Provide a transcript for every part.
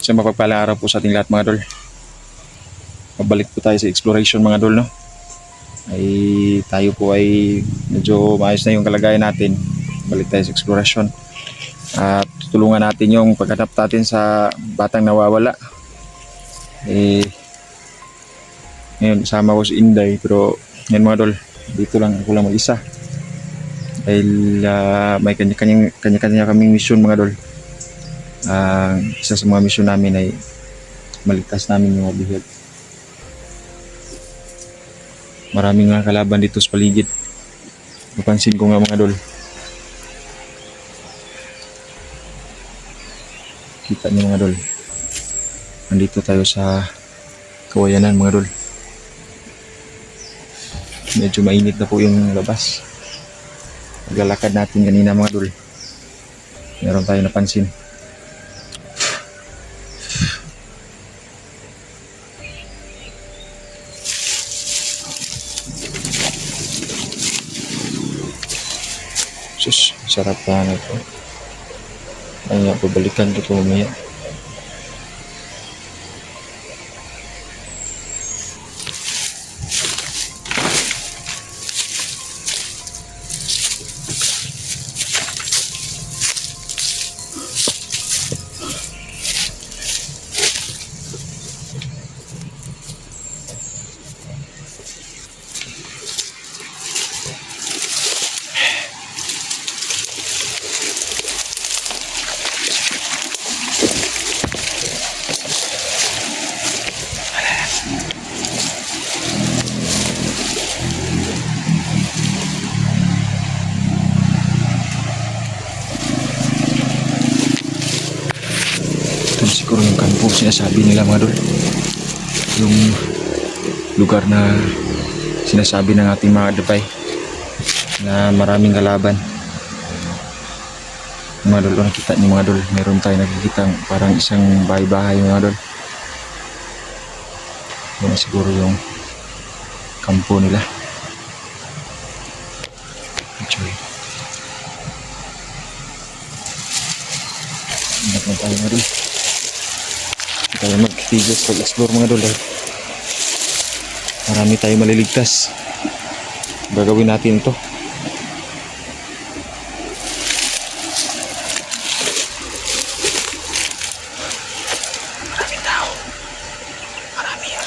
Isang mapagpalang araw po sa ating lahat mga idol. Mabalik po tayo sa exploration mga idol, no? Ay tayo po ay medyo maayos na yung kalagayan natin. Balik tayo sa exploration. At tutulungan natin yung paghanap natin sa batang nawawala. Ngayon kasama ko si Inday, pero ngayon mga idol, dito lang ako lang mag-isa. Dahil may kanya-kanya kaming mission mga idol. Isa sa mga mission namin ay maligtas namin yung mabihag. Maraming mga kalaban dito sa paligid. Napansin ko nga mga idol. Kita niyo mga idol. Nandito tayo sa kawayanan mga idol. Medyo mainit na po yung labas. Paglalakad natin kanina mga idol, meron tayo napansin. Sus, sarap na ito. Ay nga, pabalikan ko ito mamaya. Siguro yung kampo sinasabi nila mga idol, yung lugar na sinasabi ng ating mga advay na maraming kalaban mga idol. Nakita niyo mga idol, meron tayo nakikita parang isang bahay-bahay mga idol. Yun siguro yung kampo nila. Enjoy. Ingat na tayo mga idol. Tayo magtigil pag-explore mga idol. Marami tayo maliligtas. Gagawin natin ito. Maraming tao. Marami yan.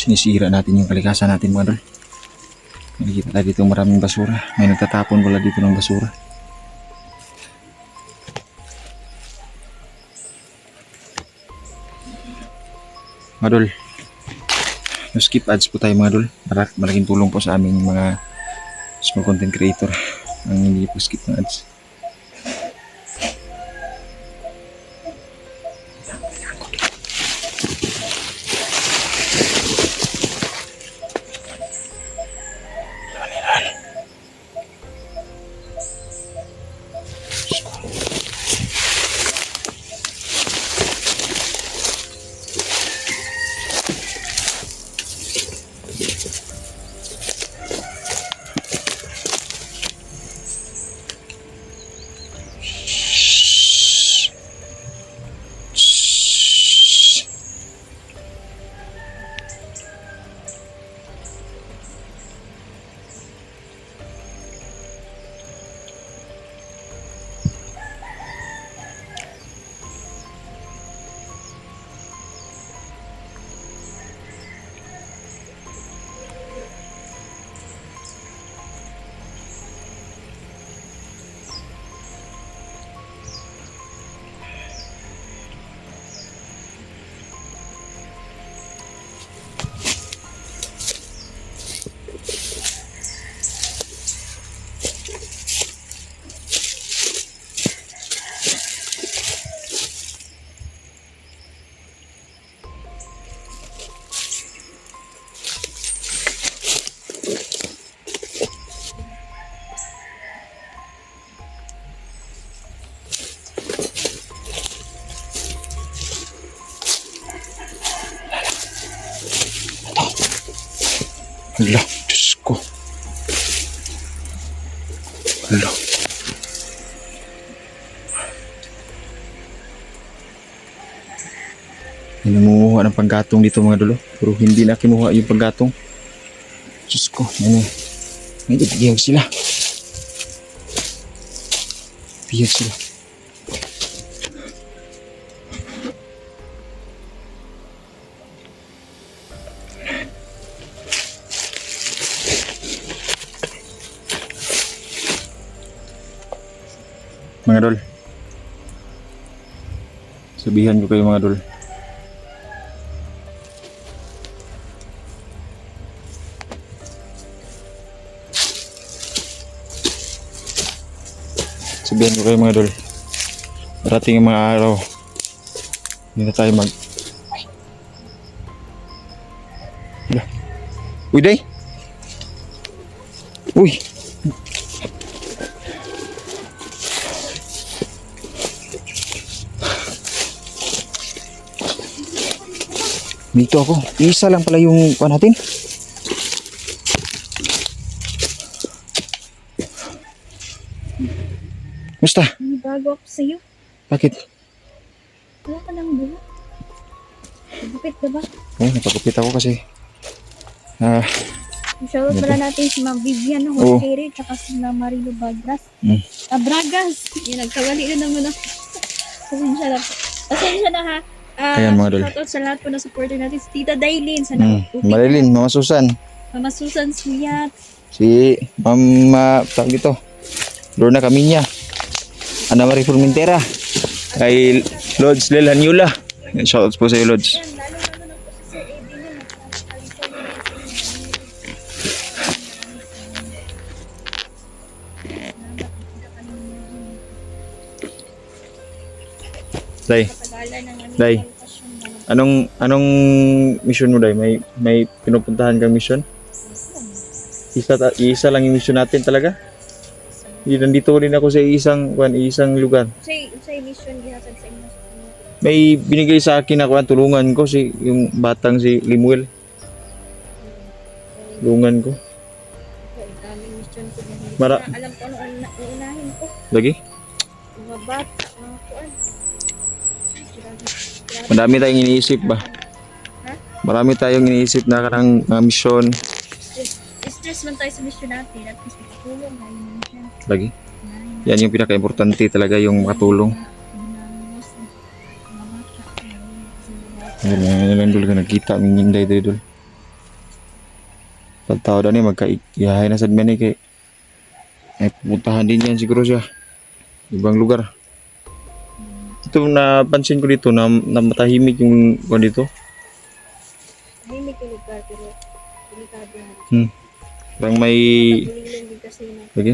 sinisira natin yung kalikasan natin mga dol. Nakikita tayo dito maraming basura. May nagtatapon wala dito ng basura. Mga dol, skip ads po tayo mga dol. Malaking tulong po sa aming mga small content creator ang hindi po skip ng ads. Hala, Diyos ko. Hala. May nangunguha ng panggatong dito mga dulo. Pero hindi na kinuha yung panggatong. Diyos ko, may biyag sila. Biyag sila. Mga dol, sabihan ko kayo mga dol, sabihan ko kayo mga dol, parating ang mga araw hindi na tayo uy day, uy. Dito ako. Isa lang pala yung kuha natin. Musta? May bago ako sa'yo. Bakit? Wala ka ng buhok. Nagupit ka ba? Oo, napagupit ako kasi. Shoutout pala natin si Ma'am Vivian ng Oo. Hospere tsaka si Ma'am Marilo Bagras. Mm. Bragas! Yan, nagkawali na naman ako. Pasensya na po. Pasensya na ha. Ayan, mga dol. Shoutout sa lahat po na supporter natin. Si Tita Dailin. Sana Marilyn, Mama Susan. Mama Susan Suyat. Si Mama, tawag ito. Lorna Camiña. Ana Marie Formentera. Kay Lods Lelanyula. Shoutouts po sa iyo, Lods. Yan, lalo na po si Sir Eddie nun. Day, Katagalan ng ano, Day. kvalitasyon na. anong mission mo, Day? May pinupuntahan kang mission? Isa lang yung mission natin talaga? Nandito rin ako sa isang lugar. Usay mission gihatag sa inyo. May binigay sa akin ako, tulungan ko yung batang si Limuel. Tulungan ko. Daming mission ko na hindi Mara- ko na alam ko ano uunahin ko. Lagi? Mga bata, mga kuan. Madami tayong iniisip ba? Ha? Marami tayong iniisip na karang mission. Stress man tayo sa mission natin at mas makatulong tayo ng mission. Lagi. Yan yung pinaka-importante talaga, yung makatulong. Ayun lang dul ka nagkita aming Inday dul. Pagtao daw ni magkaiyahay na sa admin kay ay pupuntahan din yan siguro siya. Ibang lugar. Ito napansin ko dito na matahimik yung kuwan dito. Tahimik yung lugar, pero delikado na. Parang may Bulilan din kasi na. lagi.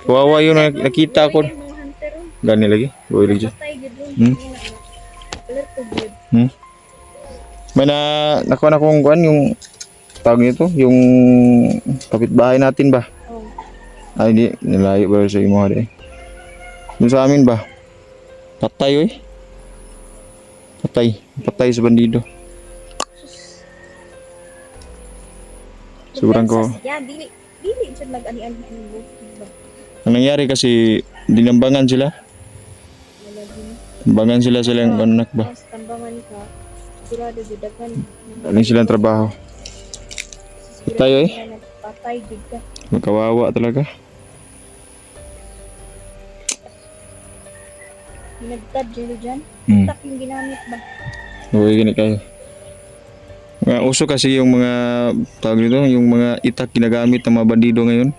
Kawawa yun nakita ko. Mga hunter, oh. Gani lagi. Boy lagi siya. Patay gid ron. Hmm. Alert to good. May nakuha na kong kuwan yung tawag nito, yung kapitbahay natin ba? Oh. Ay di, nilayo ba sa imo hari? Yung sa amin ba? Patay oy. Patay sa bandido. Sobrang ko. Yan, dili siya nag-ani-ani mo. Ang nangyari kasi dinambangan sila. Tambangan sila silang anak ba? Mas tambangan ka. Sigurado judagan. Aling silang trabaho. Patay oy. Patay gid ka. Kawawa talaga. Nagtad dyan. Hmm. Tak yung ginamit ba? Uy, gani kayo. Mga uso kasi yung mga tawag nito, yung mga itak ginagamit ng mga bandido ngayon.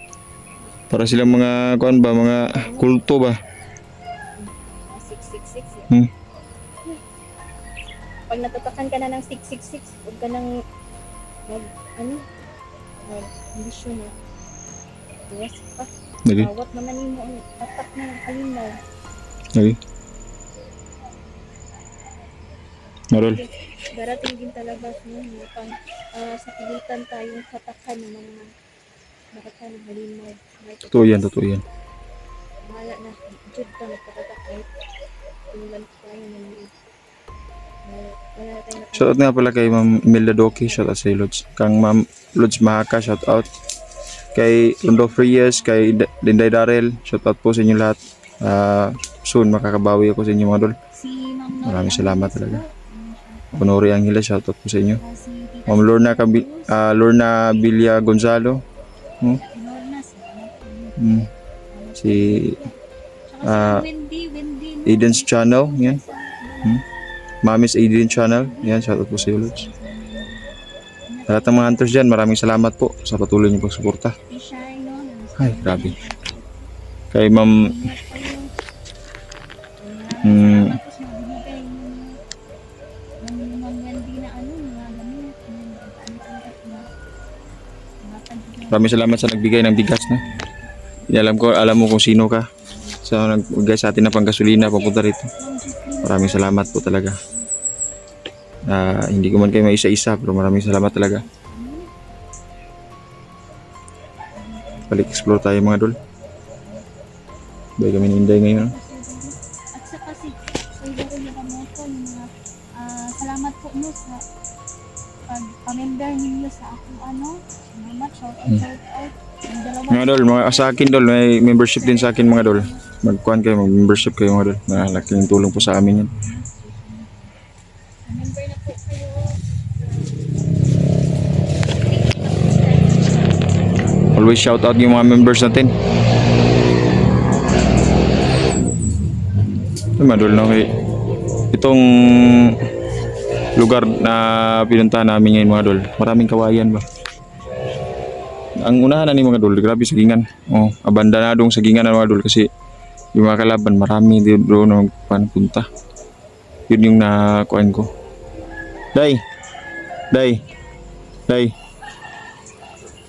Para silang mga kuan ba, mga kulto ba. 666 Hmm. Pag natatakan ka na ng 666, huwag ka nang ambisyon na. Buwas pa. Lagi. Bawat mananin mo ang atak na ng alinaw. Lagi. Marol. Darating din talaga sa pilitan tayong katakan ng mga nakata ng halimaw. Totoo yan, totoo yan. Mahala na, jud ka magpatatak kahit tulan tayo ng liit. Wala tayong Shoutout nga pala kay Ma'am Imelda Doki, shoutout sa Lods. Kang Ma'am Lods Mahaka, shoutout. Kay Rondo Frias, kay Dinday Darrell, shoutout po sa inyo lahat. Soon makakabawi ako sa inyo mga dol. Si Ma'am Nora. Maraming salamat talaga. Honori Angela, shoutout po sa inyo. Ma'am Lorna Villa Gonzalo. Lorna, Si Wendy. Aiden's Channel, yan. Mami's Aiden Channel, yan, shoutout po sa iyo, Lods. Lahat ng mga hunters dyan, maraming salamat po sa patuloy niyo pagsuporta. Ay, grabe. Kay Ma'am maraming salamat sa nagbigay ng bigas na. Alam mo kung sino ka. Sa nagbigay sa atin ng panggasolina papunta rito. Maraming salamat po talaga. Hindi ko man kayo maisa-isa pero maraming salamat talaga. Balik explore tayo mga dol. Bahay kami ninday ngayon. At saka si Kuya Yamamoto, salamat po mo sa pag-member ninyo sa akong salamat, shout out. Mga dol, sa akin dol, may membership din sa akin mga dol. Magkuhan kayo, mag-membership kayo mga dol. Malaking tulong po sa amin yan. Member na po kayo. Always shout out yung mga members natin. Mga dol, okay. Itong lugar na pinuntahan namin ngayon mga dol, maraming kawayan ba? Ang unahan na ni mga dol, grabe sagingan. Abandonadong sagingan na mga dol kasi yung mga kalaban, marami doon na punta. Yun yung nakuhaan ko. Day.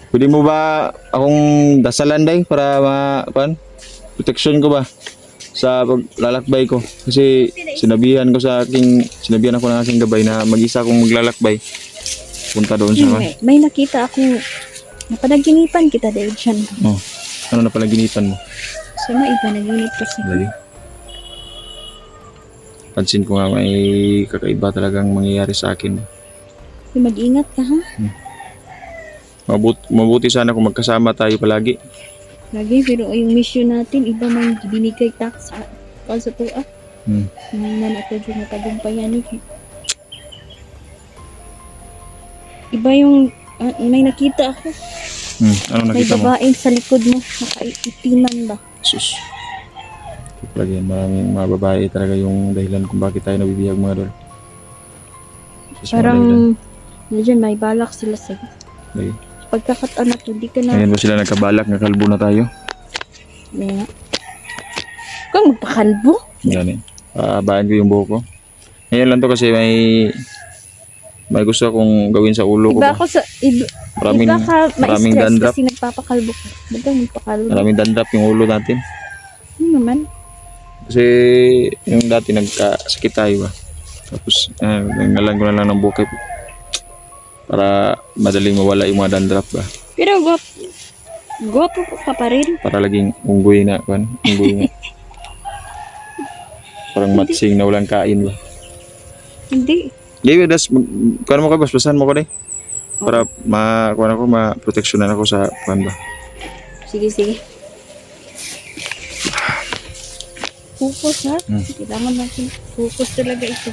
Pwede mo ba akong dasalan, Day, para protection ko ba sa paglalakbay ko? Kasi sinabihan ako ng aking gabay na mag-isa akong maglalakbay. Punta doon sa May nakita akong napanaginipan kita dahil dyan. Ano na pala ginitan mo? So, iba naginip kasi. Lagi. Pansin ko nga may kakaiba talagang mangyayari sa akin. Mag-ingat ka, ha? Mabuti sana kung magkasama tayo palagi. Lagi, pero yung mission natin, iba may binigay tax sa tuwa. Ngayon ako dyan natagumpayan eh. Iba yung, may nakita ako. Ano May nakita mo? babaeng sa likod mo, nakaitiman ba? Sus. Lagi, maraming mga babae talaga yung dahilan kung bakit tayo nabibihag mga dol. Sus, mga dahilan. Parang, dyan may balak sila sa Okay. Pagkakataon na to, di ka na. Ngayon ba sila nagkabalak na kalbo na tayo? May nga. Kung magpakalbo? Yan eh. Paabaan ko yung buhok ko. Ngayon lang to kasi may gusto akong gawin sa ulo ko Iba ba. ako sa, iba Maraming, ka maraming ma-stress dandruff. kasi nagpapakalbo ka. Ba't ka magpakalbo? Maraming dandruff yung ulo natin. Ano naman? Kasi yung dati nagkasakit tayo ba. Tapos ngalan ko na lang ng bukay para madaling mawala yung mga dandruff ba. Pero gwapo ka pa rin. Para laging unggoy na kan, unggoy nga. Parang matsing na walang kain ba. Hindi. Gabi das kuan mo ko basbasan mo ko dai. Para kuan ako ma-proteksyonan ako sa kuan ba. Sige, sige. Focus ha? Kailangan natin focus talaga ito.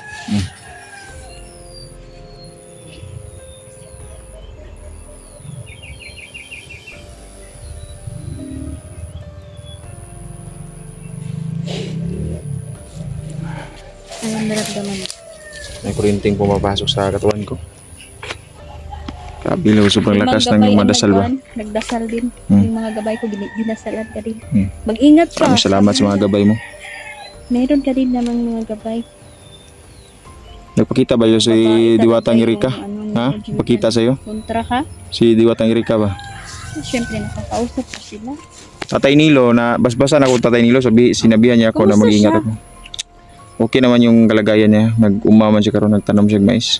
Anong naramdaman mo? May kurinting pumapasok sa katawan ko. Kabilaw sobrang lakas ng Ibang yung gabay ang madasal ba. Nagdasal din. Hmm. Yung mga gabay ko, dinasalan ka rin. Mag-ingat ka. Maraming salamat sa mga gabay mo. Meron ka din namang mga gabay. Nagpakita ba yun si Babae talaga Diwatang yung Erika? ano, Ha? original. Pakita sa'yo? Kontra ka? Si Diwatang Erika ba? Siyempre, nakakausap ko sila. Tatay Nilo, na basbasan ako Tatay Nilo, sinabihan niya ako na Kamusta mag-ingat siya? ako. Okay naman yung kalagayan niya. Nag-umaman siya karon, nagtanom siya ng mais.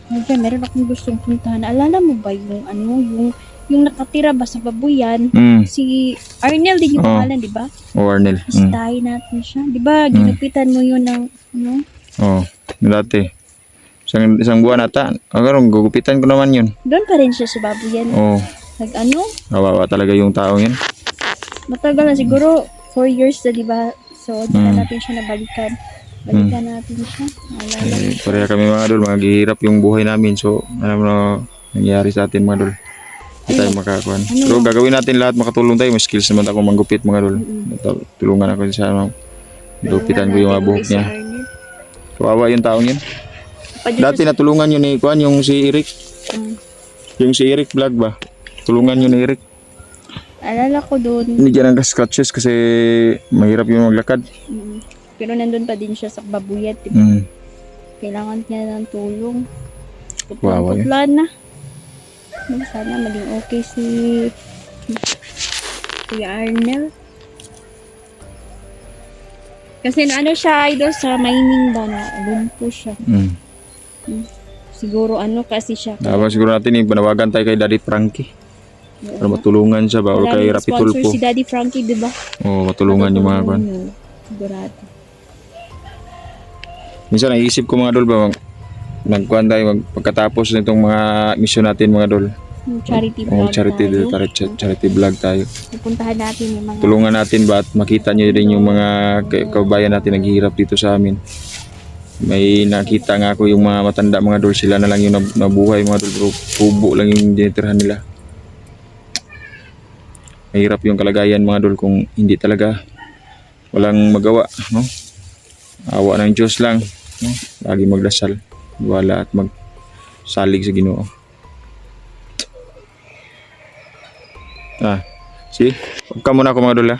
Medyo, meron akong gustong puntahan. Alala mo ba yung nakatira ba sa babuyan? Si Arnel din yung Oo. pangalan, di ba? O Arnel. Bisitahin natin siya. Di ba, ginupitan mo yun ng, Oo, dati. Isang buwan ata. Karon gugupitan ko naman yun. doon pa rin siya sa babuyan. Oo, kawawa talaga yung taong yun. Matagal na siguro, 4 years na, di ba? So, di na natin siya nabalikan. Balikan natin siya. Alala. Pareha kami mga dol, maghihirap yung buhay namin. So, alam mo na nangyayari sa atin mga dol. Hindi tayo makakuan. Pero gagawin natin lahat, makatulong tayo. May skills naman ako manggupit mga dol. Tulungan ako sa gupitan ko yung mga buhok niya. Kawawa yung taong yun. Dati natulungan yun ni Kuan, yung si Eric. Yung si Eric vlog ba? Tulungan yun ni Eric. Alala ko doon. Binigyan ng scratches kasi mahirap yung maglakad. Pero nandun pa din siya sa babuyat. Diba? Kailangan niya ng tulong. Wow, Putlan na. Sana maging okay si Kuya Arnel. Kasi ano siya, idol, sa mining ba na lumpo siya. Siguro kasi siya. Dapat siguro natin panawagan tayo kay Daddy Frankie. Para matulungan siya ba? O kay Maraming Rapi sponsor Tulpo. si Daddy Frankie, di ba? Oo, matulungan yung mga Kuan. Sigurado. Minsan naisip ko mga dol ba, nagkuhan tayo pagkatapos nitong mga mission natin mga dol. Yung charity O vlog tayo. charity vlog tayo. Pupuntahan natin yung mga Tulungan natin ba at makita nyo rin yung mga kabayan natin naghihirap dito sa amin. May nakita nga ako yung mga matanda mga dol, sila na lang yung nabuhay mga dol, pero kubo lang yung dinitirhan nila. Mahirap yung kalagayan mga dol kung hindi talaga walang magawa, no? Awa ng Diyos lang, no? Lagi magdasal, wala at magsalig sa Ginoo. See? Huwag ka muna ako mga dol ha.